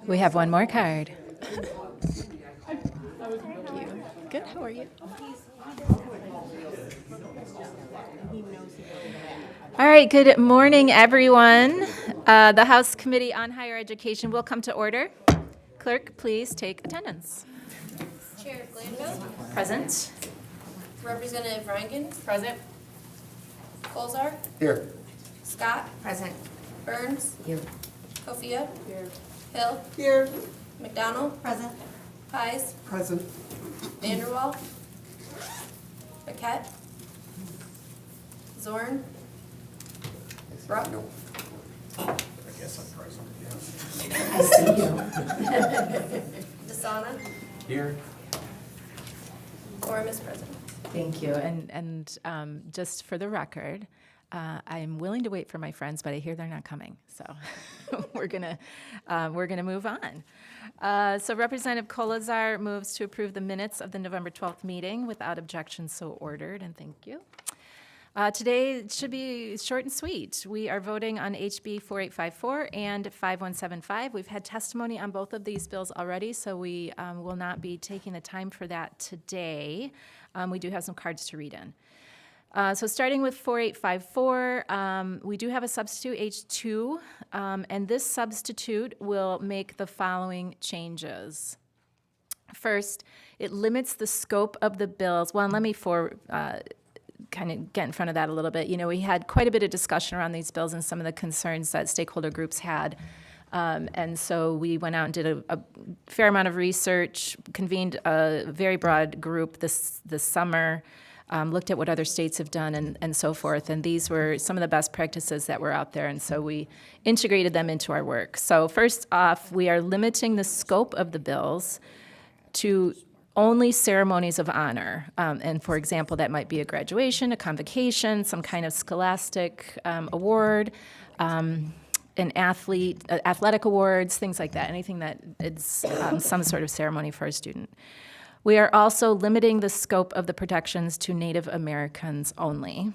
We have one more card. Good, how are you? All right, good morning, everyone. The House Committee on Higher Education will come to order. Clerk, please take attendance. Chair Glanville. Present. Representative Reingen. Present. Colzar. Here. Scott. Present. Burns. Here. Kofia. Here. Hill. Here. McDonald. Present. Pies. Present. Vanderwall. Paquette. Zorn. Ruck. I guess I'm present, yeah. I see you. Desana. Here. Quorum is present. Thank you. And just for the record, I'm willing to wait for my friends, but I hear they're not coming. So we're gonna move on. So Representative Colazar moves to approve the minutes of the November 12th meeting without objection, so ordered, and thank you. Today it should be short and sweet. We are voting on HB 4854 and 5175. We've had testimony on both of these bills already, so we will not be taking the time for that today. We do have some cards to read in. So starting with 4854, we do have a substitute H2, and this substitute will make the following changes. First, it limits the scope of the bills. Well, and let me kind of get in front of that a little bit. You know, we had quite a bit of discussion around these bills and some of the concerns that stakeholder groups had. And so we went out and did a fair amount of research, convened a very broad group this summer, looked at what other states have done and so forth. And these were some of the best practices that were out there. And so we integrated them into our work. So first off, we are limiting the scope of the bills to only ceremonies of honor. And for example, that might be a graduation, a convocation, some kind of scholastic award, an athletic awards, things like that, anything that is some sort of ceremony for a student. We are also limiting the scope of the protections to Native Americans only.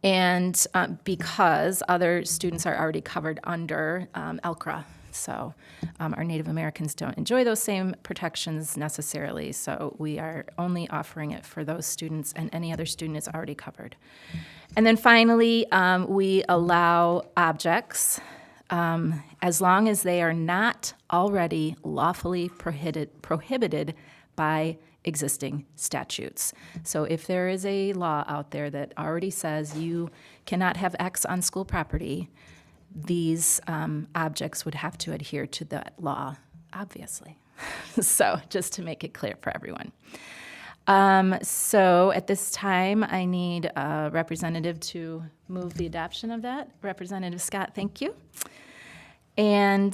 And because other students are already covered under ELCRA. So our Native Americans don't enjoy those same protections necessarily, so we are only offering it for those students, and any other student is already covered. And then finally, we allow objects as long as they are not already lawfully prohibited by existing statutes. So if there is a law out there that already says you cannot have X on school property, these objects would have to adhere to that law, obviously. So just to make it clear for everyone. So at this time, I need a representative to move the adoption of that. Representative Scott, thank you. And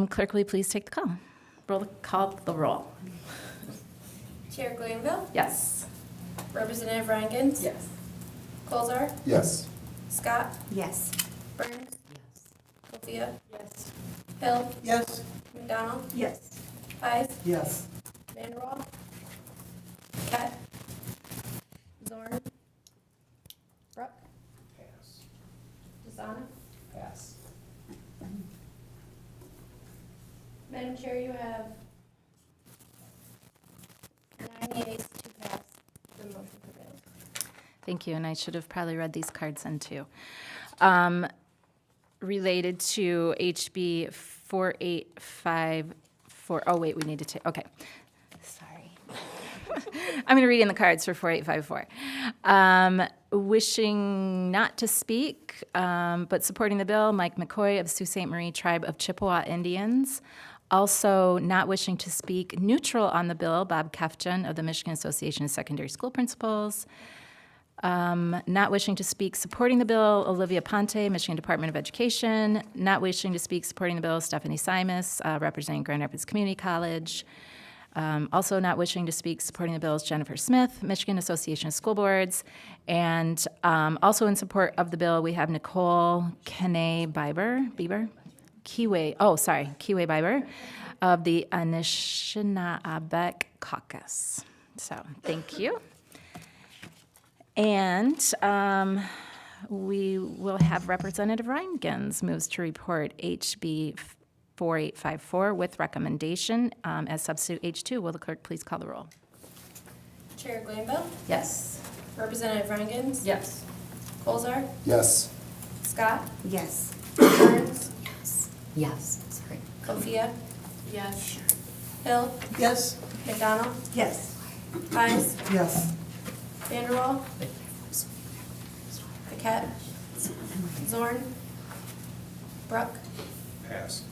clerk, will you please take the call? Call the roll. Chair Glanville. Yes. Representative Reingen. Yes. Colzar. Yes. Scott. Yes. Burns. Kofia. Yes. Hill. Yes. McDonald. Yes. Pies. Yes. Vanderwall. Paquette. Zorn. Ruck. Pass. Desana. Pass. Madam Chair, you have 9 yeas to pass the motion prevails. Thank you, and I should have probably read these cards in too. Related to HB 4854, oh wait, we need to take, okay. Sorry. I'm going to read in the cards for 4854. Wishing not to speak, but supporting the bill, Mike McCoy of Sault Ste. Marie Tribe of Chippewa Indians. Also not wishing to speak, neutral on the bill, Bob Kefjan of the Michigan Association of Secondary School Principals. Not wishing to speak, supporting the bill, Olivia Ponte, Michigan Department of Education. Not wishing to speak, supporting the bill, Stephanie Simus, representing Grand Rapids Community College. Also not wishing to speak, supporting the bill is Jennifer Smith, Michigan Association of School Boards. And also in support of the bill, we have Nicole Kiwe Biber of the Anishinaabe Caucus. So thank you. And we will have Representative Reingens moves to report HB 4854 with recommendation as substitute H2. Will the clerk please call the roll? Chair Glanville, Yes. Representative Rheingans, Yes. Colzar, Yes. Scott, Yes. Burns, Yes, sorry. Sophia, Yes. Hill, Yes. McDonald, Yes. Pies, Yes. Vanderwall, Paquette, Zorn, Brooke, Pass.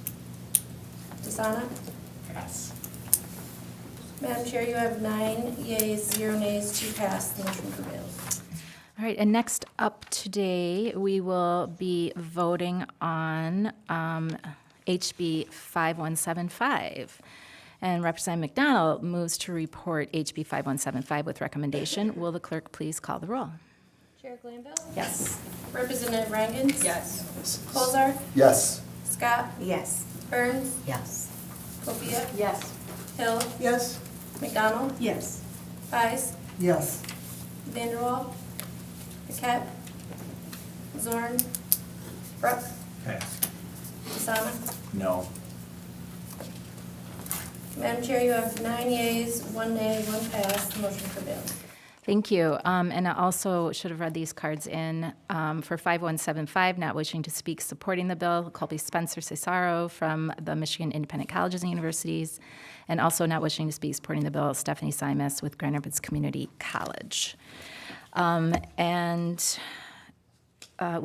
Desana. Pass. Madam Chair, you have 9 yeas, 0 nays to pass. The motion prevails. All right, and next up today, we will be voting on HB 5175. And Representative McDonald moves to report HB 5175 with recommendation. Will the clerk please call the roll? Chair Glanville, Yes. Representative Rheingans, Yes. Colzar, Yes. Scott, Yes. Burns, Yes. Sophia, Yes. Hill, Yes. McDonald, Yes. Pies, Yes. Vanderwall, Paquette, Zorn, Brooke, Pass. Desana. No. Madam Chair, you have 9 yeas, 1 nay, 1 pass. The motion prevails. Thank you. And I also should have read these cards in. For 5175, not wishing to speak, supporting the bill, Colby Spencer Cesaro from the Michigan Independent Colleges and Universities, and also not wishing to speak, supporting the bill, Stephanie Simas with Grand Rapids Community College. We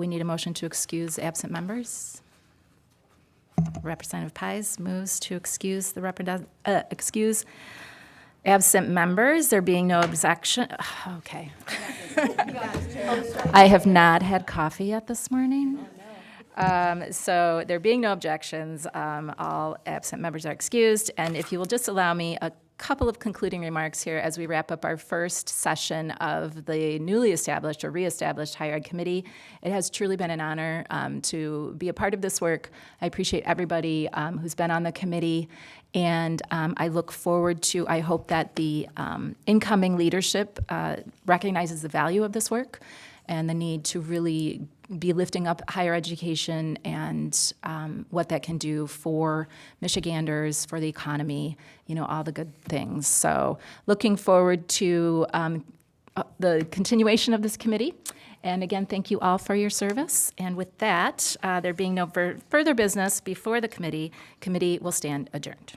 need a motion to excuse absent members. Representative Pies moves to excuse the excuse absent members. There being no objection. Okay. I have not had coffee yet this morning. So there being no objections, all absent members are excused. And if you will just allow me a couple of concluding remarks here as we wrap up our first session of the newly established or reestablished Higher Ed Committee. It has truly been an honor to be a part of this work. I appreciate everybody who's been on the committee, and I look forward to, I hope that the incoming leadership recognizes the value of this work and the need to really be lifting up higher education and what that can do for Michiganders, for the economy, all the good things. So looking forward to the continuation of this committee. And again, thank you all for your service. And with that, there being no further business before the committee will stand adjourned.